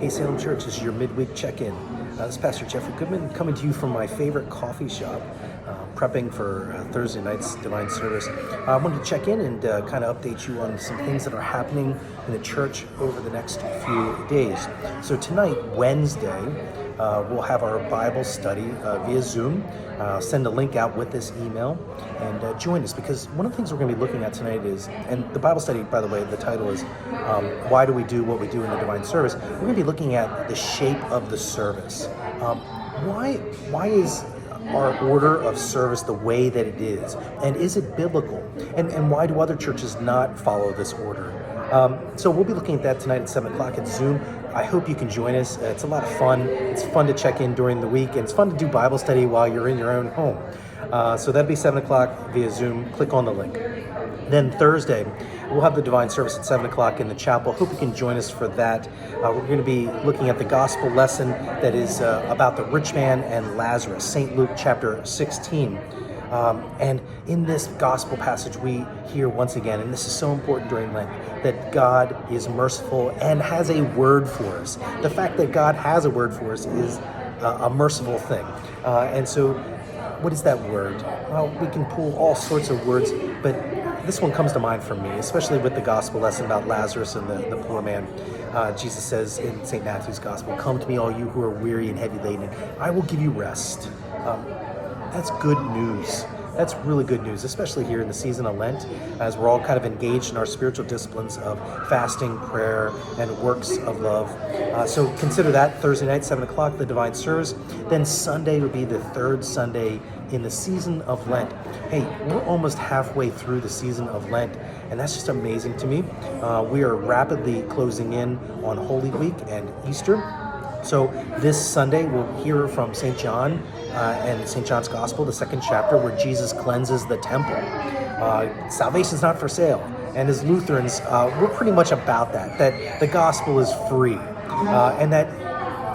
Hey Salem Church, this is your midweek check-in. This is Pastor Jeffrey Goodman coming to you from my favorite coffee shop, prepping for Thursday night's Divine Service. I wanted to check in and kind of update you on some things that are happening in the church over the next few days. So tonight, Wednesday, we'll have our Bible study via Zoom. Send a link out with this email and join us, because one of the things we're going to be looking at tonight is, and the Bible study, by the way, the title is Why Do We Do What We Do in the Divine Service? We're going to be looking at the shape of the service. Why is our order of service the way that it is? And is it biblical? And why do other churches not follow this order? So we'll be looking at that tonight at 7 o'clock at Zoom. I hope you can join us. It's a lot of fun. It's fun to check in during the week, and it's fun to do Bible study while you're in your own home. So that'd be 7 o'clock via Zoom. Click on the link. Then Thursday, we'll have the Divine Service at 7 o'clock in the chapel. Hope you can join us for that. We're going to be looking at the gospel lesson that is about the rich man and Lazarus, St. Luke chapter 16. And in this gospel passage, we hear once again, and this is so important during Lent, that God is merciful and has a word for us. The fact that God has a word for us is a merciful thing. And so what is that word? Well, we can pull all sorts of words, but this one comes to mind for me, especially with the gospel lesson about Lazarus and the poor man. Jesus says in St. Matthew's gospel, "Come to me, all you who are weary and heavy laden, I will give you rest." That's good news. That's really good news, especially here in the season of Lent, as we're all kind of engaged in our spiritual disciplines of fasting, prayer, and works of love. So consider that Thursday night, 7 o'clock, the Divine Service. Then Sunday would be the third Sunday in the season of Lent. Hey, we're almost halfway through the season of Lent, and that's just amazing to me. We are rapidly closing in on Holy Week and Easter. So this Sunday, we'll hear from St. John and St. John's Gospel, the second chapter, where Jesus cleanses the temple. Salvation's not for sale. And as Lutherans, we're pretty much about that the gospel is free, and that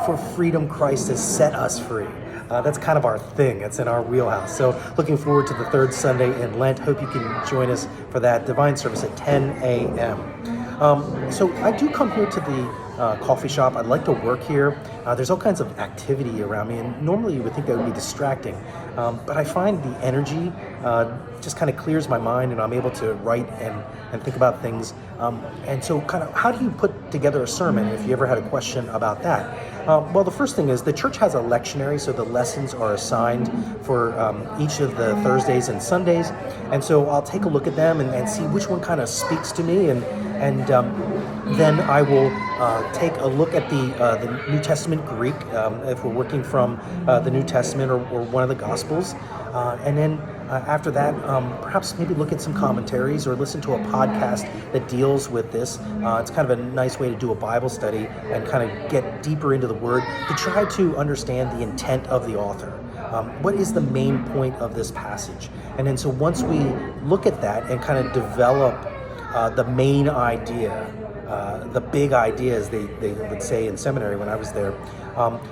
for freedom, Christ has set us free. That's kind of our thing. It's in our wheelhouse. So looking forward to the third Sunday in Lent. Hope you can join us for that Divine Service at 10 a.m. So I do come here to the coffee shop. I'd like to work here. There's all kinds of activity around me, and normally you would think that would be distracting. But I find the energy just kind of clears my mind, and I'm able to write and think about things. And so kind of, how do you put together a sermon if you ever had a question about that? Well, the first thing is the church has a lectionary, so the lessons are assigned for each of the Thursdays and Sundays. And so I'll take a look at them and see which one kind of speaks to me, and then I will take a look at the New Testament Greek, if we're working from the New Testament or one of the Gospels. And then after that, perhaps maybe look at some commentaries or listen to a podcast that deals with this. It's kind of a nice way to do a Bible study and kind of get deeper into the Word to try to understand the intent of the author. What is the main point of this passage? And then so once we look at that and kind of develop the main idea, the big ideas they would say in seminary when I was there,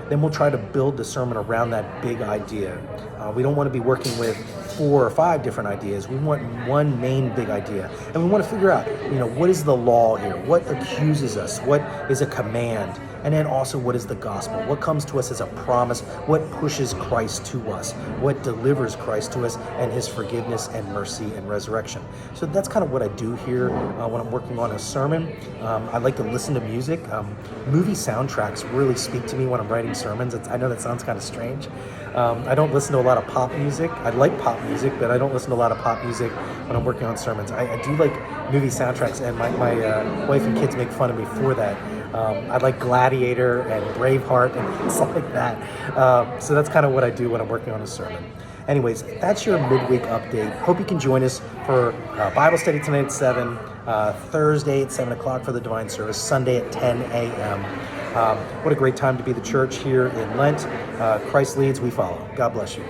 then we'll try to build the sermon around that big idea. We don't want to be working with 4 or 5 different ideas. We want one main big idea. And we want to figure out, what is the law here? What accuses us? What is a command? And then also, what is the gospel? What comes to us as a promise? What pushes Christ to us? What delivers Christ to us and his forgiveness and mercy and resurrection? So that's kind of what I do here when I'm working on a sermon. I like to listen to music. Movie soundtracks really speak to me when I'm writing sermons. I know that sounds kind of strange. I don't listen to a lot of pop music. I like pop music, but I don't listen to a lot of pop music when I'm working on sermons. I do like movie soundtracks, and my wife and kids make fun of me for that. I like Gladiator and Braveheart and stuff like that. So that's kind of what I do when I'm working on a sermon. Anyways, that's your midweek update. Hope you can join us for Bible study tonight at 7, Thursday at 7 o'clock for the Divine Service, Sunday at 10 a.m. What a great time to be the church here in Lent. Christ leads, we follow. God bless you.